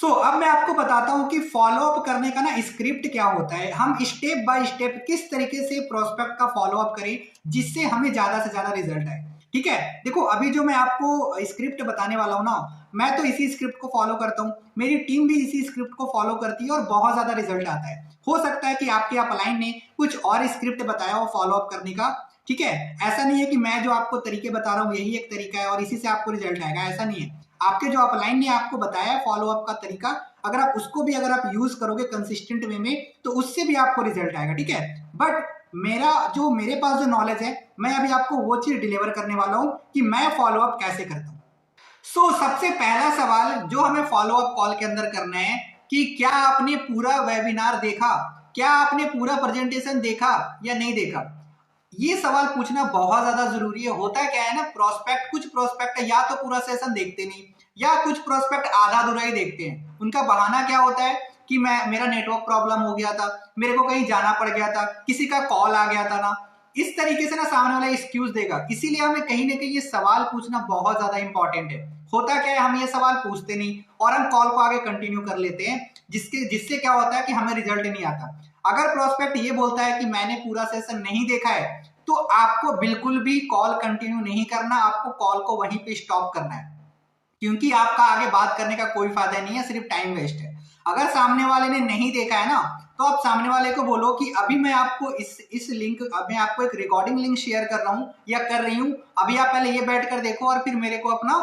अब मैं आपको बताता हूं कि फॉलो अप करने का ना स्क्रिप्ट क्या होता है। हम स्टेप बाय स्टेप किस तरीके से प्रोस्पेक्ट का फॉलो अप करें जिससे हमें ज्यादा से ज्यादा रिजल्ट आए। ठीक है, देखो अभी जो मैं आपको स्क्रिप्ट बताने वाला हूं ना, मैं तो इसी स्क्रिप्ट को फॉलो करता हूं, मेरी टीम भी इसी स्क्रिप्ट को फॉलो करती है और बहुत ज्यादा रिजल्ट आता है। हो सकता है कि आपके अपलाइन ने कुछ और स्क्रिप्ट बताया हो फॉलो अप करने का। ठीक है, ऐसा नहीं है कि मैं जो आपको तरीके बता रहा हूँ यही एक तरीका है और इसी से आपको रिजल्ट आएगा, ऐसा नहीं है। आपके जो अपलाइन ने आपको बताया है फॉलो अप का तरीका, अगर आप उसको भी अगर आप यूज करोगे कंसिस्टेंट वे में तो उससे भी आपको रिजल्ट आएगा। ठीक है, बट मेरे पास जो नॉलेज है मैं अभी आपको वो चीज डिलीवर करने वाला हूं कि मैं फॉलो अप कैसे करता हूं। सबसे पहला सवाल जो हमें फॉलो अप कॉल के अंदर करना है कि क्या आपने पूरा वेबिनार देखा, क्या आपने पूरा प्रेजेंटेशन देखा या नहीं देखा। ये सवाल पूछना बहुत ज्यादा जरूरी है। होता क्या है ना, कुछ प्रोस्पेक्ट या तो पूरा सेशन देखते नहीं या कुछ प्रोस्पेक्ट आधा अधूरा ही देखते हैं। उनका बहाना क्या होता है कि मेरा नेटवर्क प्रॉब्लम हो गया था, मेरे को कहीं जाना पड़ गया था, किसी का कॉल आ गया था ना, इस तरीके से ना सामने वाला एक्सक्यूज देगा। इसीलिए हमें कहीं ना कहीं ये सवाल पूछना बहुत ज्यादा इंपॉर्टेंट है। होता क्या है, हम ये सवाल पूछते नहीं और हम कॉल को आगे कंटिन्यू कर लेते हैं, जिससे क्या होता है कि हमें रिजल्ट नहीं आता। अगर प्रोस्पेक्ट ये बोलता है कि मैंने पूरा सेशन नहीं देखा है तो आपको बिल्कुल भी कॉल कंटिन्यू नहीं करना, आपको कॉल को वहीं पे स्टॉप करना है, क्योंकि आपका आगे बात करने का कोई फायदा नहीं है, सिर्फ टाइम वेस्ट है। अगर सामने वाले ने नहीं देखा है ना तो आप सामने वाले को बोलो कि अभी मैं आपको इस लिंक, अब मैं आपको एक रिकॉर्डिंग लिंक शेयर कर रहा हूं या कर रही हूं, अभी आप पहले ये बैठ कर देखो और फिर मेरे को अपना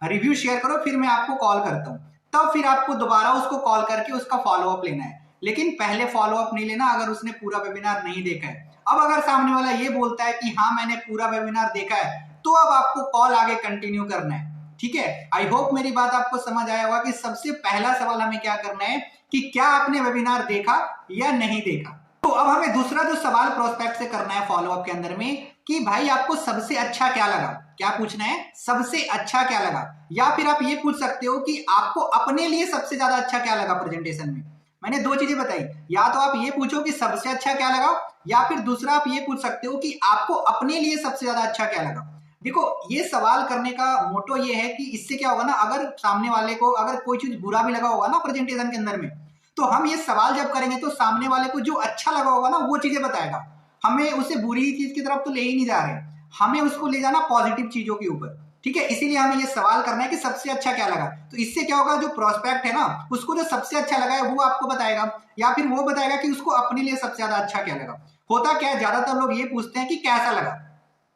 रिव्यू शेयर करो, फिर मैं आपको कॉल करता हूं। तब फिर आपको दोबारा उसको कॉल करके उसका फॉलो अप लेना है, लेकिन पहले फॉलो अप नहीं लेना अगर उसने पूरा वेबिनार नहीं देखा है। अब अगर सामने वाला ये बोलता है कि हाँ मैंने पूरा वेबिनार देखा है तो अब आपको कॉल आगे कंटिन्यू करना है। ठीक है, आई होप मेरी बात आपको समझ आया होगा कि सबसे पहला सवाल हमें क्या करना है कि क्या आपने वेबिनार देखा या नहीं देखा। तो अब हमें दूसरा जो सवाल प्रोस्पेक्ट से करना है फॉलो अप के अंदर में कि भाई आपको सबसे अच्छा क्या लगा। क्या पूछना है, सबसे अच्छा क्या लगा। या फिर आप ये पूछ सकते हो कि आपको अपने लिए सबसे ज्यादा अच्छा क्या लगा प्रेजेंटेशन में। मैंने दो चीजें बताई, या तो आप ये पूछो कि सबसे अच्छा क्या लगा, या फिर दूसरा आप ये पूछ सकते हो कि आपको अपने लिए सबसे ज्यादा अच्छा क्या लगा। देखो ये सवाल करने का मोटो ये है कि इससे क्या होगा ना, अगर सामने वाले को अगर कोई चीज बुरा भी लगा होगा ना प्रेजेंटेशन के अंदर में, तो हम ये सवाल जब करेंगे तो सामने वाले को जो अच्छा लगा होगा ना वो चीजें बताएगा। हमें उसे बुरी चीज की तरफ तो ले ही नहीं जा रहे, हमें उसको ले जाना पॉजिटिव चीजों के ऊपर। ठीक है, इसीलिए हमें ये सवाल करना है कि सबसे अच्छा क्या लगा। तो इससे क्या होगा, जो प्रोस्पेक्ट है ना उसको जो सबसे अच्छा लगा है वो आपको बताएगा, या फिर वो बताएगा कि उसको अपने लिए सबसे ज्यादा अच्छा क्या लगा। होता क्या है, ज्यादातर लोग ये पूछते हैं कि कैसा लगा।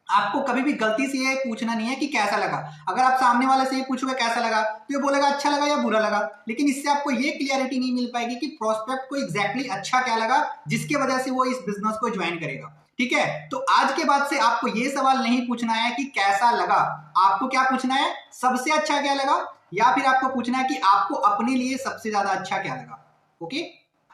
आपको कभी भी गलती से ये पूछना नहीं है कि कैसा लगा। अगर आप सामने वाले से ये पूछोगे कैसा लगा तो ये बोलेगा अच्छा लगा या बुरा लगा, लेकिन इससे आपको ये क्लियरिटी नहीं मिल पाएगी कि प्रोस्पेक्ट को एग्जैक्टली अच्छा क्या लगा जिसके वजह से वो इस बिजनेस को ज्वाइन करेगा। ठीक है, तो आज के बाद से आपको ये सवाल नहीं पूछना है कि कैसा लगा, आपको क्या पूछना है, सबसे अच्छा क्या लगा, या फिर आपको पूछना है कि आपको अपने लिए सबसे ज्यादा अच्छा क्या लगा। ओके,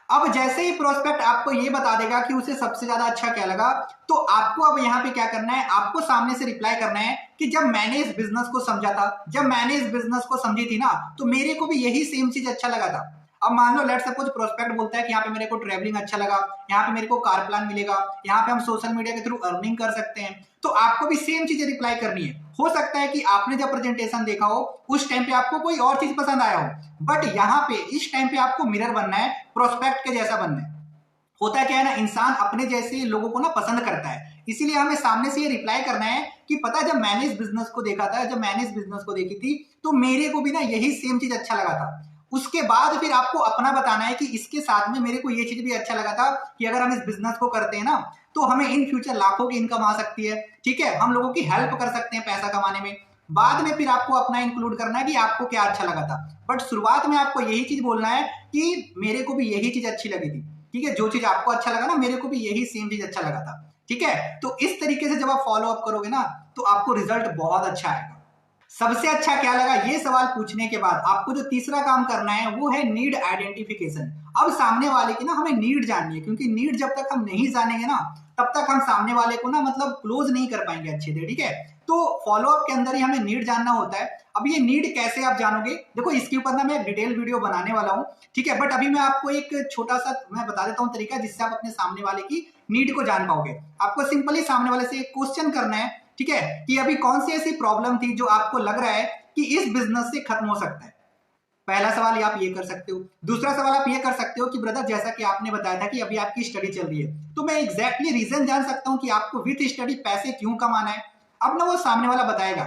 अब जैसे ही प्रोस्पेक्ट आपको ये बता देगा कि उसे सबसे ज्यादा अच्छा क्या लगा, तो आपको अब यहाँ पे क्या करना है, आपको सामने से रिप्लाई करना है कि जब मैंने इस बिजनेस को समझा था, जब मैंने इस बिजनेस को समझी थी ना, तो मेरे को भी यही सेम चीज अच्छा लगा था। अब मान लो लेट सपोज प्रोस्पेक्ट बोलता है कि यहाँ पे मेरे को ट्रेवलिंग अच्छा लगा, यहाँ पे मेरे को कार प्लान मिलेगा, यहाँ पे हम सोशल मीडिया के थ्रू अर्निंग कर सकते हैं, तो आपको भी सेम चीजें रिप्लाई करनी है। हो सकता है कि आपने जब प्रेजेंटेशन देखा हो उस टाइम पे आपको कोई और चीज पसंद आया हो, बट यहाँ पे इस टाइम पे आपको मिरर बनना है, प्रोस्पेक्ट के जैसा बनना है। होता क्या है ना, इंसान अपने जैसे लोगों को ना पसंद करता है, इसीलिए हमें सामने से ये रिप्लाई करना है कि पता है जब मैंने इस बिजनेस को देखा था, जब मैंने इस बिजनेस को देखी थी तो मेरे को भी ना यही सेम चीज अच्छा लगा था। उसके बाद फिर आपको अपना बताना है कि इसके साथ में मेरे को ये चीज भी अच्छा लगा था कि अगर हम इस बिजनेस को करते हैं ना तो हमें इन फ्यूचर लाखों की इनकम आ सकती है। ठीक है, हम लोगों की हेल्प कर सकते हैं पैसा कमाने में। बाद में फिर आपको अपना इंक्लूड करना है कि आपको क्या अच्छा लगा था, बट शुरुआत में आपको यही चीज बोलना है कि मेरे को भी यही चीज अच्छी लगी थी। ठीक है, जो चीज आपको अच्छा लगा ना मेरे को भी यही सेम चीज अच्छा लगा था। ठीक है, तो इस तरीके से जब आप फॉलो अप करोगे ना तो आपको रिजल्ट बहुत अच्छा आएगा। सबसे अच्छा क्या लगा ये सवाल पूछने के बाद आपको जो तीसरा काम करना है वो है नीड आइडेंटिफिकेशन। अब सामने वाले की ना हमें नीड जाननी है, क्योंकि नीड जब तक हम नहीं जानेंगे ना तब तक हम सामने वाले को ना मतलब क्लोज नहीं कर पाएंगे अच्छे से। ठीक है, तो फॉलो अप के अंदर ही हमें नीड जानना होता है। अब ये नीड कैसे आप जानोगे, देखो इसके ऊपर ना मैं डिटेल वीडियो बनाने वाला हूँ। ठीक है, बट अभी मैं आपको एक छोटा सा मैं बता देता हूँ तरीका जिससे आप अपने सामने वाले की नीड को जान पाओगे। आपको सिंपली सामने वाले से एक क्वेश्चन करना है, ठीक है, कि अभी कौन सी ऐसी प्रॉब्लम थी जो आपको लग रहा है कि इस बिजनेस से खत्म हो सकता है। पहला सवाल आप ये कर सकते हो। दूसरा सवाल आप ये कर सकते हो कि ब्रदर जैसा कि आपने बताया था कि अभी आपकी स्टडी चल रही है, तो मैं एग्जैक्टली रीजन जान सकता हूं कि आपको विथ स्टडी पैसे क्यों कमाना है। अब ना वो सामने वाला बताएगा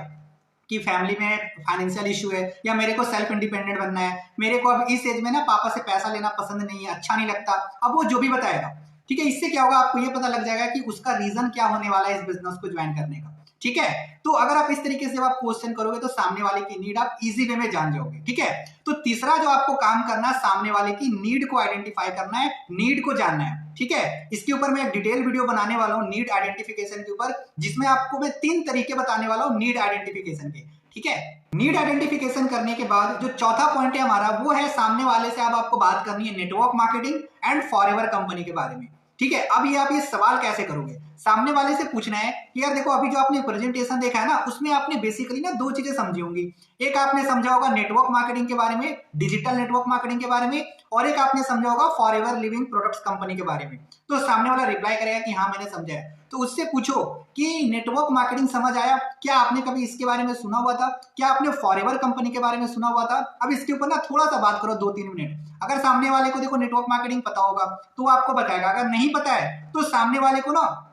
कि फैमिली में फाइनेंशियल इशू है, या मेरे को सेल्फ इंडिपेंडेंट बनना है, मेरे को अब इस एज में ना पापा से पैसा लेना पसंद नहीं है, अच्छा नहीं लगता। अब वो जो भी बताएगा, ठीक है, इससे क्या होगा आपको ये पता लग जाएगा कि उसका रीजन क्या होने वाला है इस बिजनेस को ज्वाइन करने का। ठीक है, तो अगर आप इस तरीके से आप क्वेश्चन करोगे तो सामने वाले की नीड आप इजी वे में जान जाओगे। ठीक है, तो तीसरा जो आपको काम करना है, सामने वाले की नीड को आइडेंटिफाई करना है, नीड को जानना है। ठीक है, इसके ऊपर मैं एक डिटेल वीडियो बनाने वाला हूं नीड आइडेंटिफिकेशन के ऊपर, जिसमें आपको मैं 3 तरीके बताने वाला हूं नीड आइडेंटिफिकेशन के। ठीक है, नीड आइडेंटिफिकेशन करने के बाद जो चौथा पॉइंट है हमारा, वो है सामने वाले से अब आपको बात करनी है network marketing and forever company के बारे में। ठीक है, अब ये आप ये सवाल कैसे करोगे, सामने वाले से पूछना है कि यार देखो अभी जो आपने प्रेजेंटेशन देखा है ना, उसमें आपने बेसिकली ना 2 चीजें समझी होंगी। एक आपने समझा होगा नेटवर्क मार्केटिंग के बारे में, डिजिटल नेटवर्क मार्केटिंग के बारे में, और एक आपने समझा होगा फॉरएवर लिविंग प्रोडक्ट्स कंपनी के बारे में। तो सामने वाला रिप्लाई करेगा कि हाँ मैंने समझा है, तो उससे पूछो कि नेटवर्क मार्केटिंग समझ आया, क्या आपने कभी इसके बारे में सुना हुआ था, क्या आपने फॉरएवर कंपनी के बारे में सुना हुआ था। अब इसके ऊपर ना थोड़ा सा बात करो 2-3 मिनट। अगर सामने वाले को देखो नेटवर्क मार्केटिंग पता होगा तो आपको बताएगा, अगर नहीं पता है तो सामने वाले को ना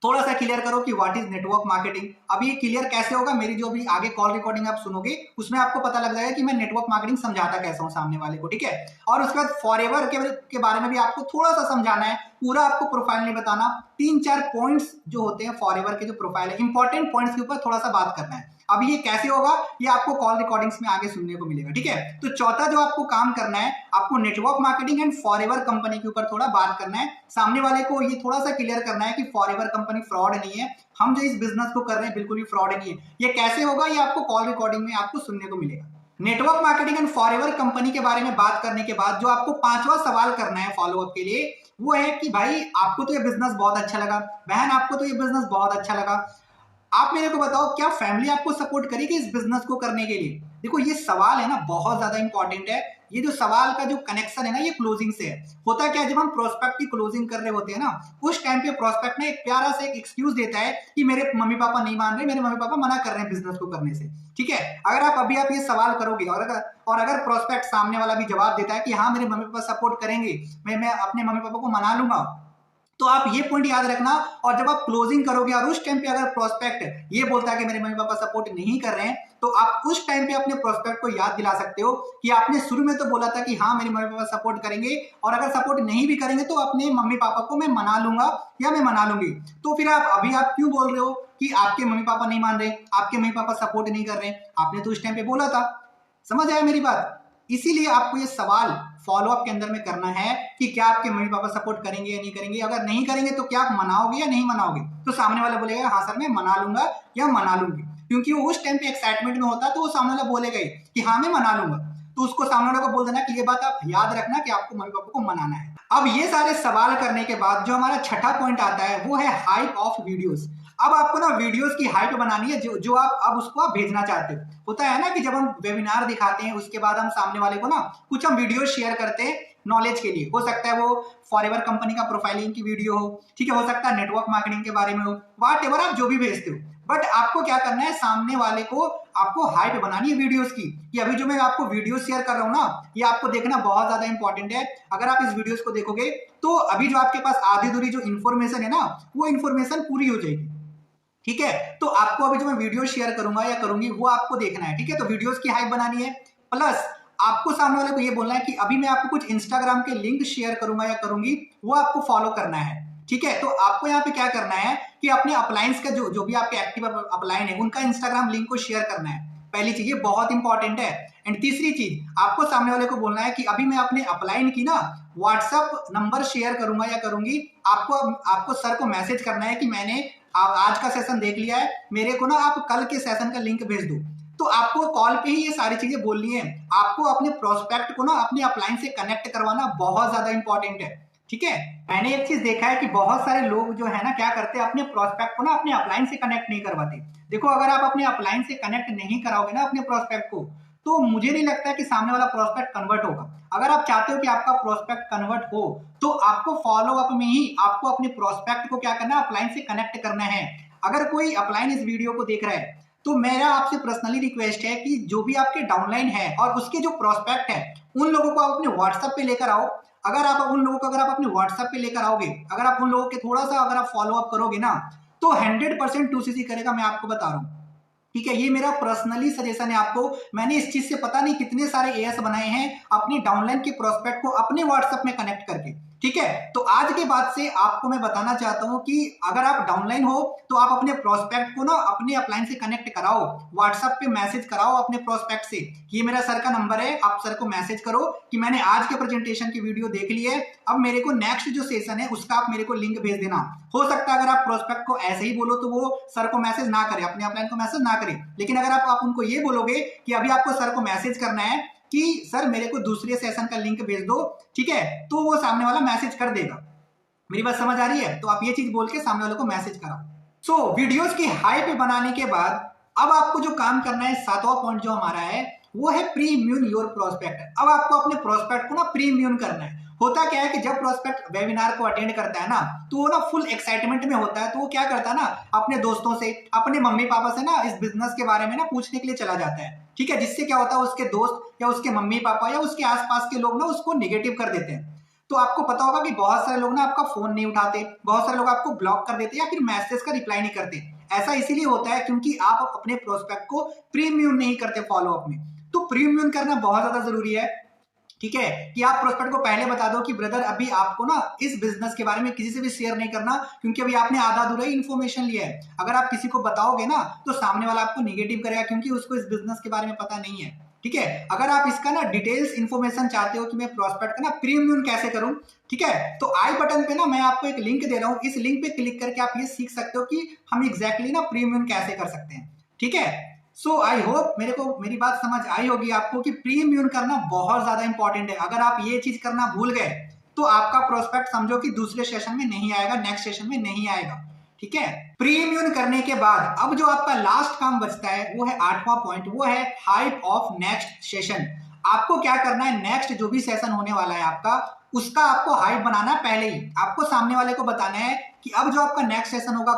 थोड़ा सा क्लियर करो कि व्हाट इज नेटवर्क मार्केटिंग। अब ये क्लियर कैसे होगा, मेरी जो भी आगे कॉल रिकॉर्डिंग आप सुनोगे उसमें आपको पता लग जाएगा कि मैं नेटवर्क मार्केटिंग समझाता कैसा हूं सामने वाले को। ठीक है, और उसके बाद फॉरएवर के बारे में भी आपको थोड़ा सा समझाना है, पूरा आपको प्रोफाइल नहीं बताना। 3-4 पॉइंट्स जो होते हैं फॉरएवर के जो प्रोफाइल है, इंपॉर्टेंट पॉइंट्स के ऊपर थोड़ा सा बात करना है। अब ये कैसे होगा ये आपको कॉल रिकॉर्डिंग्स में आगे सुनने को मिलेगा। ठीक है, तो चौथा जो आपको काम करना है, आपको network marketing and forever company के ऊपर थोड़ा बात करना है। सामने वाले को ये थोड़ा सा क्लियर करना है कि फॉरएवर कंपनी फ्रॉड नहीं है, हम जो इस बिजनेस को कर रहे हैं बिल्कुल भी फ्रॉड नहीं है। ये कैसे होगा ये आपको कॉल रिकॉर्डिंग में आपको सुनने को मिलेगा। Network marketing and forever company के बारे में बात करने के बाद जो आपको 5वां सवाल करना है फॉलोअप के लिए, वो है कि भाई आपको तो ये बिजनेस बहुत अच्छा लगा, बहन आपको तो ये बिजनेस बहुत अच्छा लगा, आप मेरे को बताओ क्या फैमिली आपको सपोर्ट करेगी इस बिजनेस को करने के लिए। देखो ये सवाल है ना बहुत ज्यादा इंपॉर्टेंट है। ये जो सवाल का जो कनेक्शन है ना, ये क्लोजिंग से है। होता क्या है, जब हम प्रोस्पेक्ट की क्लोजिंग कर रहे होते हैं ना, उस टाइम पे प्रोस्पेक्ट में एक प्यारा सा एक एक्सक्यूज देता है कि मेरे मम्मी पापा नहीं मान रहे, मेरे मम्मी पापा मना कर रहे हैं बिजनेस को करने से। ठीक है, अगर आप अभी आप ये सवाल करोगे और अगर प्रोस्पेक्ट सामने वाला भी जवाब देता है कि हाँ मेरे मम्मी पापा सपोर्ट करेंगे, मैं अपने मम्मी पापा को मना लूंगा, तो आप ये पॉइंट याद रखना। और जब आप क्लोजिंग करोगे और उस टाइम पे अगर प्रोस्पेक्ट ये बोलता है कि मेरे मम्मी पापा सपोर्ट नहीं कर रहे हैं, तो आप उस टाइम पे अपने प्रोस्पेक्ट को याद दिला सकते हो कि आपने शुरू में तो बोला था कि हाँ मेरे मम्मी पापा सपोर्ट करेंगे, और अगर सपोर्ट नहीं भी करेंगे तो अपने मम्मी पापा को मैं मना लूंगा या मैं मना लूंगी। तो फिर आप अभी आप क्यों बोल रहे हो कि आपके मम्मी पापा नहीं मान रहे, आपके मम्मी पापा सपोर्ट नहीं कर रहे, आपने तो उस टाइम पे बोला था। समझ आया मेरी बात। इसीलिए आपको ये सवाल फॉलोअप के अंदर में करना है कि क्या आपके मम्मी पापा सपोर्ट करेंगे या नहीं करेंगे। अगर नहीं करेंगे तो क्या आप मनाओगे या नहीं मनाओगे। तो सामने वाला बोलेगा हाँ सर मैं मना लूंगा या मना लूंगी, क्योंकि वो उस टाइम पे एक्साइटमेंट में होता है, तो वो सामने वाला बोलेगा ही कि हाँ मैं मना लूंगा। तो उसको सामने वाले को बोल देना कि ये बात आप याद रखना कि आपको मम्मी पापा को मनाना है। अब ये सारे सवाल करने के बाद जो हमारा छठा पॉइंट आता है वो है हाइप ऑफ वीडियोस। अब आपको ना वीडियोस की हाइप बनानी है जो आप अब उसको आप भेजना चाहते हो। होता है ना कि जब हम वेबिनार दिखाते हैं उसके बाद हम सामने वाले को ना कुछ हम वीडियो शेयर करते हैं नॉलेज के लिए। हो सकता है वो फॉरएवर कंपनी का प्रोफाइलिंग की वीडियो हो, ठीक है, हो सकता है नेटवर्क मार्केटिंग के बारे में हो, व्हाट एवर आप जो भी भेजते हो। बट आपको क्या करना है, सामने वाले को आपको हाइप बनानी है वीडियोस की, कि अभी जो मैं आपको वीडियो शेयर कर रहा हूँ ना, ये आपको देखना बहुत ज्यादा इंपॉर्टेंट है। अगर आप इस वीडियोस को देखोगे तो अभी जो आपके पास आधी दूरी जो इन्फॉर्मेशन है ना, वो इन्फॉर्मेशन पूरी हो जाएगी। ठीक है, तो आपको अभी जो मैं वीडियो शेयर करूंगा या करूंगी वो आपको देखना है। ठीक है, तो वीडियोस की हाइप बनानी है, प्लस आपको सामने वाले को ये बोलना है कि अभी मैं आपको कुछ इंस्टाग्राम के लिंक शेयर करूंगा या करूंगी, वो आपको फॉलो करना है। ठीक है, तो आपको यहाँ पे क्या करना है कि अपने अपलाइंस का जो भी आपके एक्टिव अपलाइन है उनका इंस्टाग्राम लिंक को शेयर करना है। पहली चीज ये बहुत इंपॉर्टेंट है। एंड तीसरी चीज आपको सामने वाले को बोलना है कि अभी मैं अपने अपलाइन की ना व्हाट्सएप नंबर शेयर करूंगा या करूंगी, आपको सर को मैसेज करना है कि मैंने आज का सेशन देख लिया है, मेरे को ना आप कल के सेशन का लिंक भेज दो। तो आपको कॉल पे ही ये सारी चीजें बोलनी है। आपको अपने प्रोस्पेक्ट को ना अपने अपलाइन से कनेक्ट करवाना बहुत ज्यादा इंपॉर्टेंट है। ठीक है, मैंने एक चीज देखा है कि बहुत सारे लोग जो है ना क्या करते हैं, अपने प्रोस्पेक्ट को ना अपने अपलाइन से कनेक्ट नहीं करवाते। देखो अगर आप अपने अपलाइन से कनेक्ट नहीं कराओगे ना अपने प्रोस्पेक्ट को, तो मुझे नहीं लगता कि सामने वाला प्रोस्पेक्ट कन्वर्ट होगा। अगर आप चाहते हो कि आपका प्रोस्पेक्ट कन्वर्ट हो तो आपको फॉलो अप में ही आपको अपने प्रोस्पेक्ट को क्या करना है, अपलाइन से कनेक्ट करना है। अगर कोई अपलाइन इस वीडियो को देख रहा है तो मेरा आपसे पर्सनली रिक्वेस्ट है कि जो भी आपके डाउनलाइन है और उसके जो प्रोस्पेक्ट है उन लोगों को आप अपने व्हाट्सएप पे लेकर आओ। अगर आप उन लोगों को अगर आप अपने व्हाट्सएप पे लेकर आओगे, अगर आप उन लोगों के थोड़ा सा अगर आप फॉलो अप करोगे ना, तो 100% 2cc करेगा, मैं आपको बता रहा हूँ। ठीक है, ये मेरा पर्सनली सजेशन है आपको। मैंने इस चीज से पता नहीं कितने सारे एएस बनाए हैं अपनी डाउनलाइन के प्रोस्पेक्ट को अपने व्हाट्सएप में कनेक्ट करके। ठीक है, तो आज के बाद से आपको मैं बताना चाहता हूं कि अगर आप डाउनलाइन हो तो आप अपने प्रोस्पेक्ट को ना अपने अपलाइन से कनेक्ट कराओ, व्हाट्सएप पे मैसेज कराओ अपने प्रोस्पेक्ट से कि ये मेरा सर का नंबर है, आप सर को मैसेज करो कि मैंने आज के प्रेजेंटेशन की वीडियो देख ली है, अब मेरे को नेक्स्ट जो सेशन है उसका आप मेरे को लिंक भेज देना। हो सकता है अगर आप प्रोस्पेक्ट को ऐसे ही बोलो तो वो सर को मैसेज ना करे, अपने अपलाइन को मैसेज ना करे, लेकिन अगर आप उनको ये बोलोगे कि अभी आपको सर को मैसेज करना है कि सर मेरे को दूसरे सेशन का लिंक भेज दो, ठीक है, तो वो सामने वाला मैसेज कर देगा। मेरी बात समझ आ रही है? तो आप ये चीज बोल के सामने वाले को मैसेज कराओ। सो वीडियोस की हाइप बनाने के बाद अब आपको जो काम करना है, 7वां पॉइंट जो हमारा है वो है प्रीम्यून योर प्रोस्पेक्ट। अब आपको अपने प्रोस्पेक्ट को ना प्रीम्यून करना है। होता क्या है कि जब प्रोस्पेक्ट वेबिनार को अटेंड करता है ना, तो वो ना फुल एक्साइटमेंट में होता है, तो वो क्या करता है ना, अपने दोस्तों से, अपने मम्मी पापा से ना इस बिजनेस के बारे में ना पूछने के लिए चला जाता है। ठीक है, जिससे क्या होता है उसके दोस्त या उसके मम्मी पापा या उसके आसपास के लोग ना उसको निगेटिव कर देते हैं। तो आपको पता होगा कि बहुत सारे लोग ना आपका फोन नहीं उठाते, बहुत सारे लोग आपको ब्लॉक कर देते या फिर मैसेज का रिप्लाई नहीं करते। ऐसा इसीलिए होता है क्योंकि आप अपने प्रोस्पेक्ट को प्रीम्यून नहीं करते फॉलोअप में। तो प्रीम्यून करना बहुत ज्यादा जरूरी है। ठीक है, कि आप प्रोस्पेक्ट को पहले बता दो कि ब्रदर अभी आपको ना इस बिजनेस के बारे में किसी से भी शेयर नहीं करना, क्योंकि अभी आपने आधा अधूरा ही इन्फॉर्मेशन लिया है। अगर आप किसी को बताओगे ना तो सामने वाला आपको निगेटिव करेगा, क्योंकि उसको इस बिजनेस के बारे में पता नहीं है। ठीक है, अगर आप इसका ना डिटेल्स इन्फॉर्मेशन चाहते हो कि मैं प्रोस्पेक्ट का ना प्रीमियम कैसे करूं, ठीक है, तो आई बटन पे ना मैं आपको एक लिंक दे रहा हूं, इस लिंक पे क्लिक करके आप ये सीख सकते हो कि हम एग्जैक्टली ना प्रीमियम कैसे कर सकते हैं। ठीक है, सो आई होप मेरी बात समझ आई होगी आपको कि प्रीम्यून करना बहुत ज्यादा इंपॉर्टेंट है। अगर आप ये चीज करना भूल गए तो आपका प्रोस्पेक्ट समझो कि दूसरे सेशन में नहीं आएगा, नेक्स्ट सेशन में नहीं आएगा। ठीक है, प्रीम्यून करने के बाद अब जो आपका लास्ट काम बचता है वो है 8वां पॉइंट, वो है हाइप ऑफ नेक्स्ट सेशन। आपको क्या करना है, नेक्स्ट जो भी सेशन होने वाला है आपका, उसका आपको हाइप बनाना है। पहले ही आपको सामने वाले को बताना है कि अब जो आपका नेक्स्ट सेशन होगा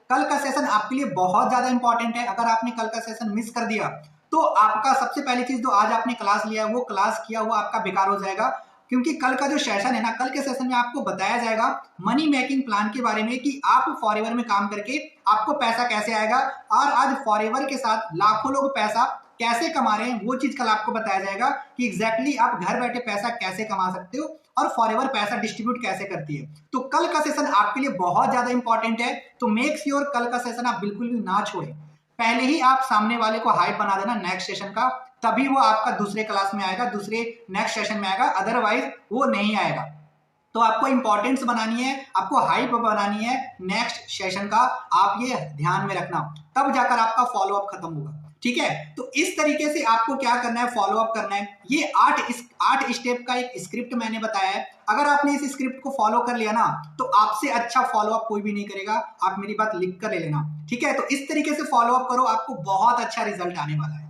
कल का सेशन आपके लिए बहुत ज्यादा इंपॉर्टेंट है। अगर आपने कल का सेशन मिस कर दिया तो आपका सबसे पहली चीज जो आज आपने क्लास लिया है वो क्लास किया हुआ आपका बेकार हो जाएगा, क्योंकि कल का जो सेशन है ना, कल के सेशन में आपको बताया जाएगा मनी मेकिंग प्लान के बारे में कि आप फॉरएवर में काम करके आपको पैसा कैसे आएगा, और आज फॉरएवर के साथ लाखों लोग पैसा कैसे कमा रहे हैं वो चीज कल आपको बताया जाएगा कि एग्जैक्टली आप घर बैठे पैसा कैसे कमा सकते हो और फॉरएवर पैसा डिस्ट्रीब्यूट कैसे करती है। तो कल का सेशन आपके लिए बहुत ज्यादा इंपॉर्टेंट है, तो मेक श्योर कल का सेशन आप बिल्कुल भी ना छोड़ें। पहले ही आप सामने वाले को हाइप बना देना नेक्स्ट सेशन का, तभी वो आपका दूसरे क्लास में आएगा, दूसरे नेक्स्ट सेशन में आएगा, अदरवाइज वो नहीं आएगा। तो आपको इंपॉर्टेंस बनानी है, आपको हाइप बनानी है नेक्स्ट सेशन का, आप ये ध्यान में रखना, तब जाकर आपका फॉलोअप खत्म होगा। ठीक है, तो इस तरीके से आपको क्या करना है, फॉलोअप करना है। ये 8 स्टेप का एक स्क्रिप्ट मैंने बताया है। अगर आपने इस स्क्रिप्ट को फॉलो कर लिया ना तो आपसे अच्छा फॉलोअप कोई भी नहीं करेगा। आप मेरी बात लिख कर ले लेना। ठीक है, तो इस तरीके से फॉलोअप करो, आपको बहुत अच्छा रिजल्ट आने वाला है।